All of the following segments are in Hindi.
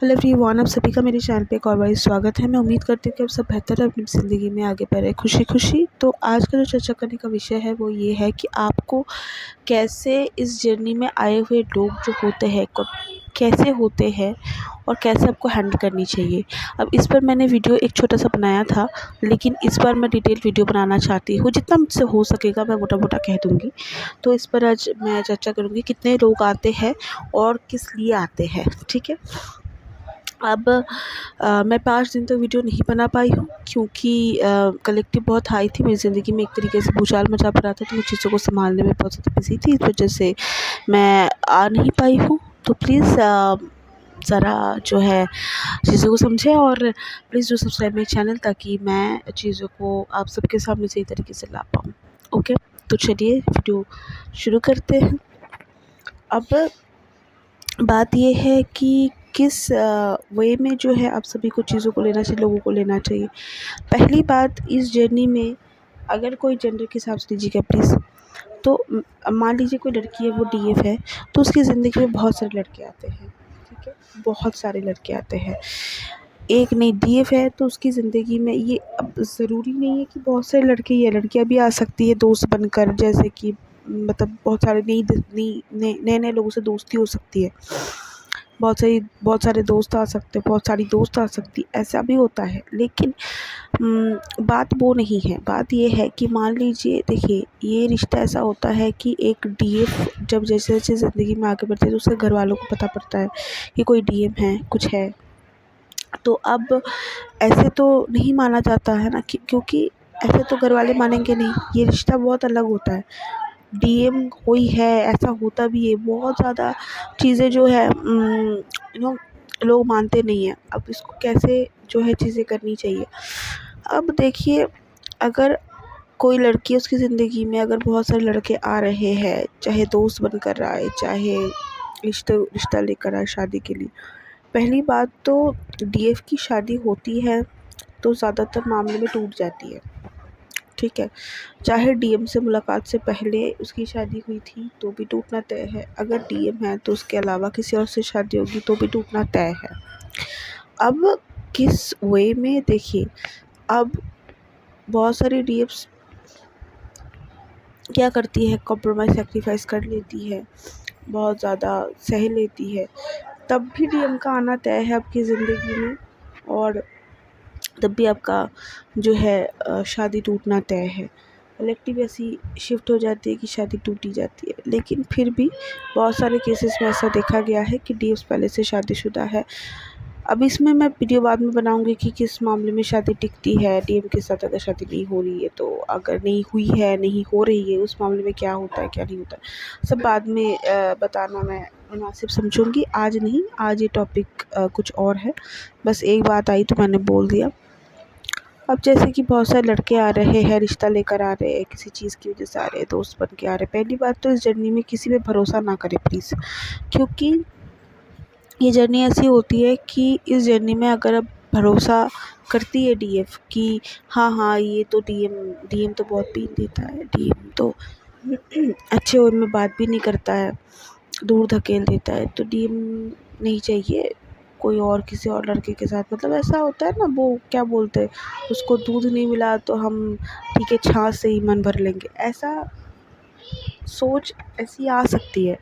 हेलो एवरीवन, आप सभी का मेरे चैनल पे एक और बार स्वागत है। मैं उम्मीद करती हूँ कि आप सब बेहतर है, अपनी ज़िंदगी में आगे बढ़े खुशी खुशी। तो आज का जो चर्चा करने का विषय है वो ये है कि आपको कैसे इस जर्नी में आए हुए लोग जो होते हैं कैसे होते हैं और कैसे आपको हैंडल करनी चाहिए। अब इस पर मैंने वीडियो एक छोटा सा बनाया था, लेकिन इस बार मैं डिटेल वीडियो बनाना चाहती हूँ। जितना मुझसे हो सकेगा मैं मोटा मोटा कह दूँगी। तो इस पर आज मैं चर्चा करूँगी कितने लोग आते हैं और किस लिए आते हैं। ठीक है। अब मैं 5 दिन तक वीडियो नहीं बना पाई हूँ क्योंकि कलेक्टिव बहुत हाई थी मेरी ज़िंदगी में। एक तरीके से भूचाल मचा पड़ा था, तो मैं चीज़ों को संभालने में बहुत ज़्यादा बिज़ी थी। इस वजह से मैं आ नहीं पाई हूँ। तो प्लीज़ ज़रा जो है चीज़ों को समझें और please do subscribe my channel, ताकि मैं चीज़ों को आप सबके सामने सही तरीके से ला पाऊँ। ओके, तो चलिए वीडियो शुरू करते हैं। अब बात ये है कि किस वे में जो है आप सभी को चीज़ों को लेना चाहिए, लोगों को लेना चाहिए। पहली बात, इस जर्नी में अगर कोई जेंडर के हिसाब से लीजिएगा प्लीज़। तो मान लीजिए कोई लड़की है, वो डीएफ है, तो उसकी ज़िंदगी में बहुत सारे लड़के आते हैं। ठीक है, बहुत सारे लड़के आते हैं। एक नहीं, डीएफ है तो उसकी ज़िंदगी में ये अब ज़रूरी नहीं है कि बहुत सारे लड़के या लड़कियाँ भी आ सकती है दोस्त बनकर, जैसे कि मतलब बहुत सारे नए नए लोगों से दोस्ती हो सकती है। बहुत सारे दोस्त आ सकते हैं, बहुत सारी दोस्त आ सकती, ऐसा भी होता है। लेकिन बात वो नहीं है। बात ये है कि मान लीजिए, देखिए, ये रिश्ता ऐसा होता है कि एक डीएफ जब जैसे जैसे ज़िंदगी में आगे बढ़ती है तो उसके घर वालों को पता पड़ता है कि कोई डीएम है, कुछ है। तो अब ऐसे तो नहीं माना जाता है ना, क्योंकि ऐसे तो घर वाले मानेंगे नहीं। ये रिश्ता बहुत अलग होता है। डीएम कोई है, ऐसा होता भी है। बहुत ज़्यादा चीज़ें जो है लोग मानते नहीं हैं। अब इसको कैसे जो है चीज़ें करनी चाहिए। अब देखिए, अगर कोई लड़की, उसकी ज़िंदगी में अगर बहुत सारे लड़के आ रहे हैं, चाहे दोस्त बनकर आए, चाहे रिश्ता लेकर आए शादी के लिए। पहली बात तो डीएफ की शादी होती है तो ज़्यादातर मामले में टूट जाती है। ठीक है, चाहे डीएम से मुलाकात से पहले उसकी शादी हुई थी तो भी टूटना तय है। अगर डीएम है तो उसके अलावा किसी और से शादी होगी तो भी टूटना तय है। अब किस वे में, देखिए, अब बहुत सारी डीएफ्स क्या करती है, कॉम्प्रोमाइज़ सेक्रीफाइस कर लेती है, बहुत ज़्यादा सह लेती है। तब भी डीएम का आना तय है आपकी ज़िंदगी में, और तब भी आपका जो है शादी टूटना तय है। कलेक्टिव ऐसी शिफ्ट हो जाती है कि शादी टूटी जाती है। लेकिन फिर भी बहुत सारे केसेस में ऐसा देखा गया है कि डीएफ्स पहले से शादीशुदा है। अब इसमें मैं वीडियो बाद में बनाऊंगी कि किस मामले में शादी टिकती है डीएम के साथ, अगर शादी नहीं हो रही है तो। अगर नहीं हुई है, नहीं हो रही है, उस मामले में क्या होता है, क्या नहीं होता है, सब बाद में बताना मैं मुनासिब समझूंगी। आज नहीं, आज ये टॉपिक कुछ और है। बस एक बात आई तो मैंने बोल दिया। अब जैसे कि बहुत सारे लड़के आ रहे हैं, रिश्ता लेकर आ रहे हैं, किसी चीज़ की वजह से आ रहे हैं, दोस्त बन के आ रहे हैं। पहली बात तो इस जर्नी में किसी पे भरोसा ना करें प्लीज़, क्योंकि ये जर्नी ऐसी होती है कि इस जर्नी में अगर आप भरोसा करती है डीएफ कि हाँ ये तो डीएम तो बहुत पीन देता है, डीएम तो अच्छे वे में बात भी नहीं करता है, दूर धकेल देता है, तो डीएम नहीं चाहिए, कोई और किसी और लड़के के साथ। मतलब ऐसा होता है ना, वो क्या बोलते हैं, उसको दूध नहीं मिला तो हम ठीक है छाछ से ही मन भर लेंगे, ऐसा सोच ऐसी आ सकती है।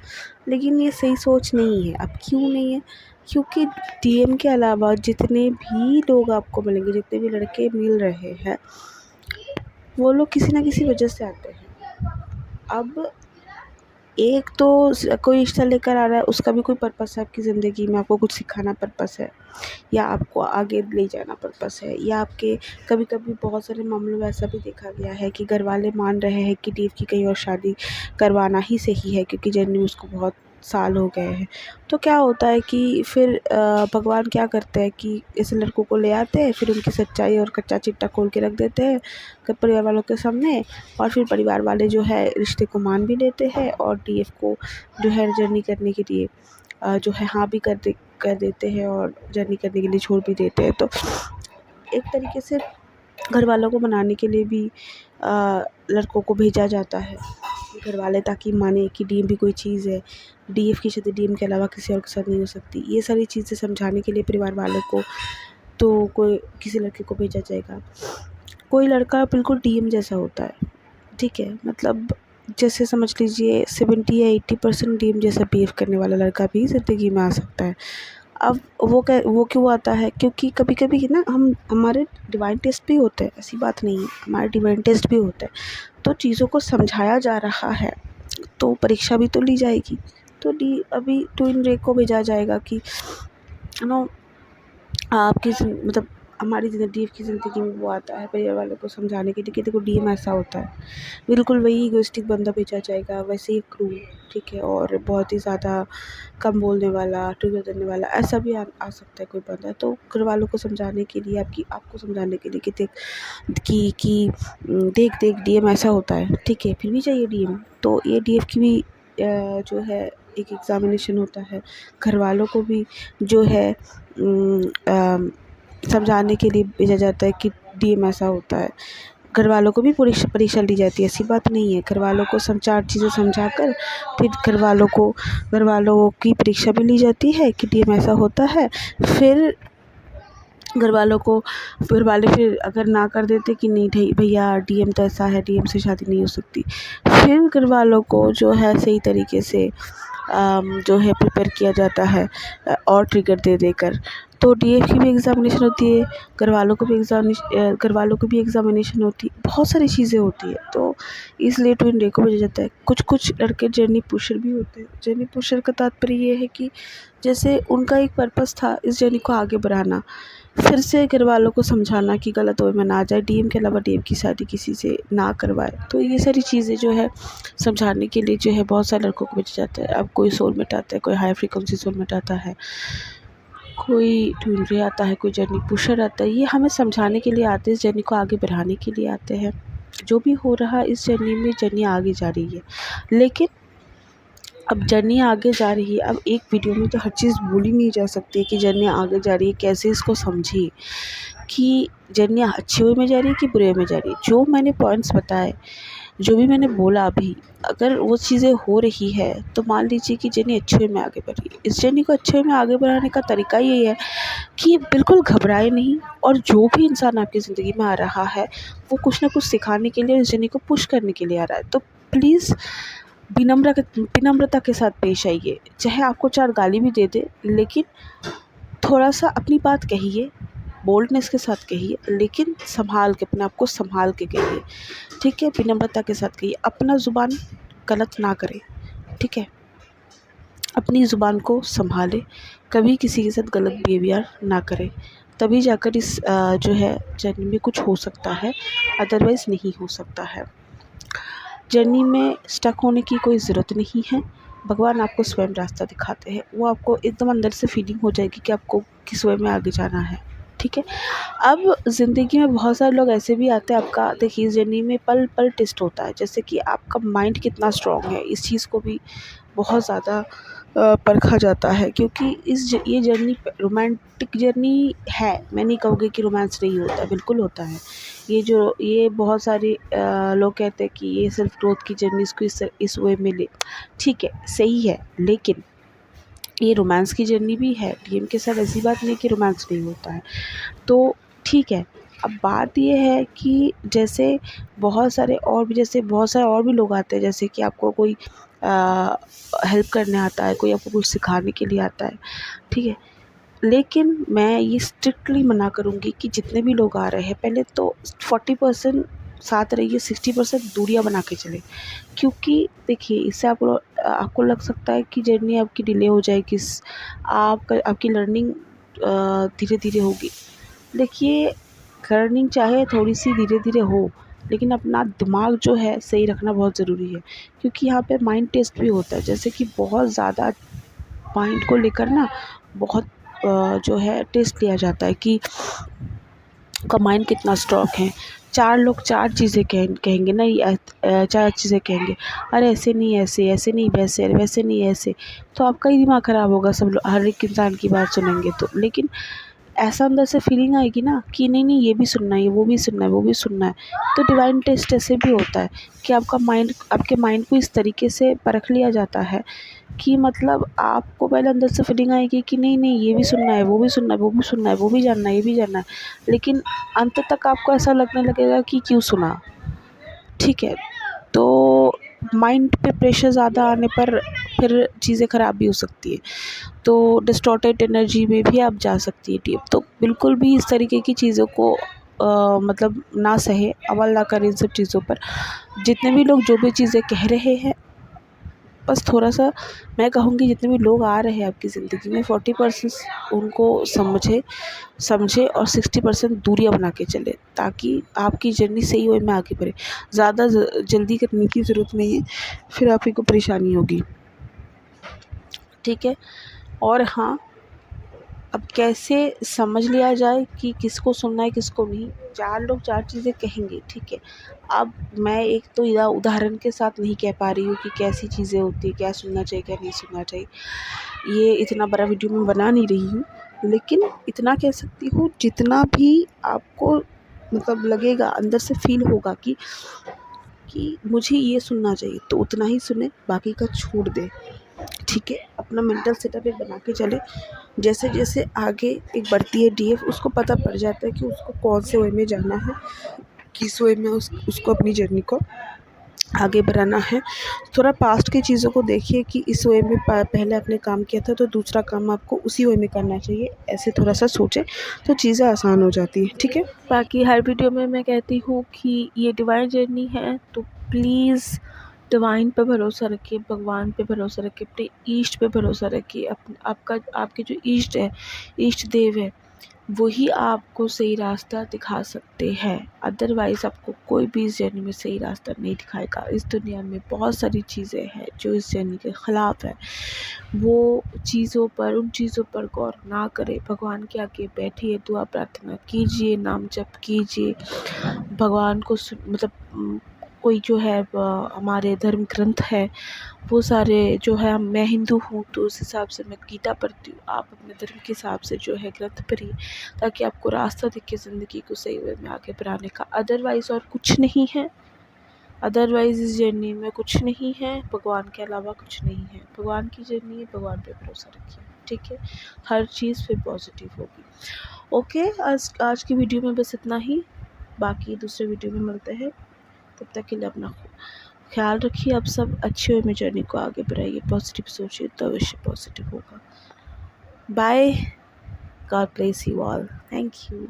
लेकिन ये सही सोच नहीं है। अब क्यों नहीं है? क्योंकि डीएम के अलावा जितने भी लोग आपको मिलेंगे, जितने भी लड़के मिल रहे हैं, वो लोग किसी ना किसी वजह से आते हैं। अब एक तो कोई रिश्ता लेकर आ रहा है, उसका भी कोई पर्पस है आपकी ज़िंदगी में, आपको कुछ सिखाना पर्पस है, या आपको आगे ले जाना पर्पस है, या आपके कभी कभी बहुत सारे मामलों में ऐसा भी देखा गया है कि घर वाले मान रहे हैं कि डीएफ की कहीं और शादी करवाना ही सही है, क्योंकि जर्नी में उसको बहुत साल हो गए हैं। तो क्या होता है कि फिर भगवान क्या करते हैं कि ऐसे लड़कों को ले आते हैं, फिर उनकी सच्चाई और कच्चा चिट्ठा खोल के रख देते हैं परिवार वालों के सामने, और फिर परिवार वाले जो है रिश्ते को मान भी लेते हैं और डीएफ को जो है जर्नी करने के लिए जो है हाँ भी कर देते हैं, और जर्नी करने के लिए छोड़ भी देते हैं। तो एक तरीके से घर वालों को मनाने के लिए भी लड़कों को भेजा जाता है। घर वाले, ताकि माने कि डीएम भी कोई चीज़ है, डीएफ की शादी डीएम के अलावा किसी और के साथ नहीं हो सकती। ये सारी चीज़ें समझाने के लिए परिवार वालों को तो कोई किसी लड़के को भेजा जाएगा। कोई लड़का बिल्कुल डीएम जैसा होता है, ठीक है, मतलब जैसे समझ लीजिए 70 या 80% डीएम जैसा बिहेव करने वाला लड़का भी ज़िंदगी में आ सकता है। अब वो क्यों आता है? क्योंकि कभी-कभी ना हमारे डिवाइन टेस्ट भी होते हैं, ऐसी बात नहीं है, हमारे डिवाइन टेस्ट भी होते हैं। तो चीज़ों को समझाया जा रहा है, तो परीक्षा भी तो ली जाएगी। तो अभी ट्विन रे को भेजा जाएगा कि नो आपकी मतलब हमारी डीएफ की ज़िंदगी में वो आता है परिवार वालों को समझाने के लिए कि देखो डीएम ऐसा होता है। बिल्कुल वही इगोइस्टिक बंदा भेजा जाएगा, वैसे ही क्रूर, ठीक है, और बहुत ही ज़्यादा कम बोलने वाला, ट्रिगर देने वाला, ऐसा भी आ सकता है कोई बंदा। तो घर वालों को समझाने के लिए आपको समझाने के लिए कि देख डीएम ऐसा होता है, ठीक है, फिर भी चाहिए डीएम। तो ये डीएफ की भी जो है एक एग्ज़ामिनेशन होता है। घर वालों को भी जो है समझाने के लिए भेजा जाता है कि डीएम ऐसा होता है। घर वालों को भी परीक्षा ली जाती है, ऐसी बात नहीं है। घर वालों को 4 चीज़ें समझाकर फिर घर वालों की परीक्षा भी ली जाती है कि डीएम ऐसा होता है। फिर घर वाले फिर अगर ना कर देते कि नहीं भैया डीएम तो ऐसा है, डीएम से शादी नहीं हो सकती, फिर घर वालों को जो है सही तरीके से जो है प्रिपेयर किया जाता है और ट्रिगर दे देकर। तो डीएफ की भी एग्ज़ामिनेशन होती है, घर वालों को भी एग्ज़ामिनेशन होती है, बहुत सारी चीज़ें होती है। तो इसलिए ट्विन डे को भेजा जाता है। कुछ लड़के जर्नी पुशर भी होते हैं। जर्नी पुशर का तात्पर्य ये है कि जैसे उनका एक पर्पस था इस जर्नी को आगे बढ़ाना, फिर से घर वालों को समझाना कि गलत वे में ना जाए, डीएम के अलावा डीएम की शादी किसी से ना करवाए। तो ये सारी चीज़ें जो है समझाने के लिए जो है बहुत सारे लड़कों को भेजा जाता है। अब कोई सोलमेट आता है, कोई हाई फ्रीक्वेंसी सोलमेट आता है, कोई ट्विन रे आता है, कोई जर्नी पुशर आता है। ये हमें समझाने के लिए आते हैं, इस जर्नी को आगे बढ़ाने के लिए आते हैं। जो भी हो रहा है इस जर्नी में, जर्नी आगे जा रही है, लेकिन अब जर्नी आगे जा रही है। अब एक वीडियो में तो हर चीज़ बोली नहीं जा सकती कि जर्नी आगे जा रही है, कैसे इसको समझिए कि जर्नी अच्छे वे में जा रही है कि बुरे वे में जा रही है। जो मैंने पॉइंट्स बताए, जो भी मैंने बोला अभी, अगर वो चीज़ें हो रही है तो मान लीजिए कि जर्नी अच्छे वे में आगे बढ़ रही है। इस जर्नी को अच्छे वे में आगे बढ़ाने का तरीका यही है कि बिल्कुल घबराए नहीं, और जो भी इंसान आपकी ज़िंदगी में आ रहा है वो कुछ ना कुछ सिखाने के लिए, इस जर्नी को पुश करने के लिए आ रहा है। तो प्लीज़ विनम्रता के साथ पेश आइए। चाहे आपको 4 गाली भी दे दे, लेकिन थोड़ा सा अपनी बात कहिए, बोल्डनेस के साथ कहिए, लेकिन संभाल के, अपने आप को संभाल के कहिए, ठीक है, विनम्रता के साथ कहिए। अपना ज़ुबान गलत ना करें, ठीक है, अपनी ज़ुबान को संभालें, कभी किसी के साथ गलत बिहेवियर ना करें, तभी जाकर इस जो है जर्नी में कुछ हो सकता है, अदरवाइज़ नहीं हो सकता है। जर्नी में स्टक होने की कोई ज़रूरत नहीं है। भगवान आपको स्वयं रास्ता दिखाते हैं। वो आपको एकदम अंदर से फीलिंग हो जाएगी कि आपको किस वे में आगे जाना है, ठीक है। अब ज़िंदगी में बहुत सारे लोग ऐसे भी आते हैं, आपका देखिए इस जर्नी में पल पल टेस्ट होता है, जैसे कि आपका माइंड कितना स्ट्रॉन्ग है, इस चीज़ को भी बहुत ज़्यादा परखा जाता है। क्योंकि ये जर्नी रोमांटिक जर्नी है, मैं नहीं कहूँगी कि रोमांस नहीं होता, बिल्कुल होता है। ये बहुत सारे लोग कहते हैं कि ये सेल्फ ग्रोथ की जर्नी इसको इस वे में ले, ठीक है, सही है, लेकिन ये रोमांस की जर्नी भी है। डीएम के साथ ऐसी बात नहीं कि रोमांस नहीं होता है, तो ठीक है। अब बात ये है कि जैसे बहुत सारे और भी लोग आते हैं, जैसे कि आपको कोई हेल्प करने आता है, कोई आपको कुछ सिखाने के लिए आता है, ठीक है। लेकिन मैं ये स्ट्रिक्टली मना करूँगी कि जितने भी लोग आ रहे हैं, पहले तो 40% साथ रहिए, 60% दूरियां बना के चलें। क्योंकि देखिए इससे आपको लग सकता है कि जर्नी आपकी डिले हो जाएगी, आपकी लर्निंग धीरे धीरे होगी। देखिए लर्निंग चाहे थोड़ी सी धीरे धीरे हो, लेकिन अपना दिमाग जो है सही रखना बहुत ज़रूरी है। क्योंकि यहाँ पे माइंड टेस्ट भी होता है, जैसे कि बहुत ज़्यादा माइंड को लेकर ना बहुत जो है टेस्ट लिया जाता है कि आपका माइंड कितना स्ट्रॉन्ग है। 4 लोग 4 चीज़ें कहेंगे ना, ये 4 चीज़ें कहेंगे, अरे ऐसे नहीं ऐसे, ऐसे नहीं वैसे, अरे वैसे नहीं ऐसे, तो आपका ही दिमाग ख़राब होगा। सब लोग हर एक इंसान की बात सुनेंगे तो। लेकिन ऐसा अंदर से फीलिंग आएगी ना कि नहीं नहीं ये भी सुनना है, वो भी सुनना है, वो भी सुनना है। तो डिवाइन टेस्ट ऐसे भी होता है कि आपके माइंड को इस तरीके से परख लिया जाता है कि मतलब आपको पहले अंदर से फीलिंग आएगी कि नहीं नहीं ये भी सुनना है, वो भी सुनना है, वो भी सुनना है, वो भी जानना है, ये भी जानना है। लेकिन अंत तक आपको ऐसा लगने लगेगा कि क्यों सुना। ठीक है, तो माइंड पे प्रेशर ज़्यादा आने पर फिर चीज़ें ख़राब भी हो सकती है। तो डिस्टॉर्टेड एनर्जी में भी आप जा सकती है टीप। तो बिल्कुल भी इस तरीके की चीज़ों को मतलब ना सहे, अमल ना करें इन सब चीज़ों पर। जितने भी लोग जो भी चीज़ें कह रहे हैं, बस थोड़ा-सा मैं कहूँगी जितने भी लोग आ रहे हैं आपकी ज़िंदगी में 40% उनको समझे और 60% दूरियाँ बना के चले, ताकि आपकी जर्नी सही वे में आगे बढ़े। ज़्यादा जल्दी करने की ज़रूरत नहीं है, फिर आप ही को परेशानी होगी। ठीक है? और हाँ, अब कैसे समझ लिया जाए कि किसको सुनना है किसको नहीं। 4 लोग 4 चीज़ें कहेंगे, ठीक है। अब मैं एक तो उदाहरण के साथ नहीं कह पा रही हूँ कि कैसी चीज़ें होती हैं, क्या सुनना चाहिए, क्या नहीं सुनना चाहिए। ये इतना बड़ा वीडियो मैं बना नहीं रही हूँ, लेकिन इतना कह सकती हूँ जितना भी आपको मतलब लगेगा, अंदर से फ़ील होगा कि मुझे ये सुनना चाहिए, तो उतना ही सुनें, बाकी का छोड़ दें। ठीक है? अपना मेंटल सेटअप एक बना के चलें। जैसे-जैसे आगे एक बढ़ती है डीएफ, उसको पता पड़ जाता है कि उसको कौन से वे में जाना है, किस वे में उसको अपनी जर्नी को आगे बढ़ाना है। थोड़ा पास्ट की चीज़ों को देखिए कि इस वे में पहले आपने काम किया था, तो दूसरा काम आपको उसी वे में करना चाहिए। ऐसे थोड़ा-सा सोचें, तो चीज़ें आसान हो जाती हैं। ठीक है? बाकी हर वीडियो में मैं कहती हूँ कि ये डिवाइन जर्नी है, तो प्लीज़ डिवाइन पे भरोसा रखिए, भगवान पे भरोसा रखिए, अपने ईष्ट पे भरोसा रखिए। आपके जो ईष्ट है, इष्ट देव है, वही आपको सही रास्ता दिखा सकते हैं। अदरवाइज़ आपको कोई भी इस जर्नी में सही रास्ता नहीं दिखाएगा। इस दुनिया में बहुत सारी चीज़ें हैं जो इस जर्नी के ख़िलाफ़ है। वो उन चीज़ों पर गौर ना करें। भगवान के आगे बैठिए, दुआ प्रार्थना कीजिए, नाम जप कीजिए। भगवान को कोई जो है हमारे धर्म ग्रंथ है, वो सारे जो है, मैं हिंदू हूँ तो उस हिसाब से मैं गीता पढ़ती हूँ। आप अपने धर्म के हिसाब से जो है ग्रंथ पढ़िए, ताकि आपको रास्ता दिखे ज़िंदगी को सही वे में आगे बढ़ाने का। अदरवाइज़ और कुछ नहीं है। अदरवाइज़ इस जर्नी में कुछ नहीं है, भगवान के अलावा कुछ नहीं है। भगवान की जर्नी है, भगवान पे भरोसा रखिए। ठीक है? हर चीज़ फिर पॉज़िटिव होगी। ओके, आज की वीडियो में बस इतना ही। बाकी दूसरे वीडियो में मिलते हैं। तब तक के लिए अपना ख्याल रखिए। आप सब अच्छे वे में जर्नी को आगे बढ़ाइए, पॉजिटिव सोचिए, तो अवश्य पॉजिटिव होगा। Bye, God bless you all, thank you.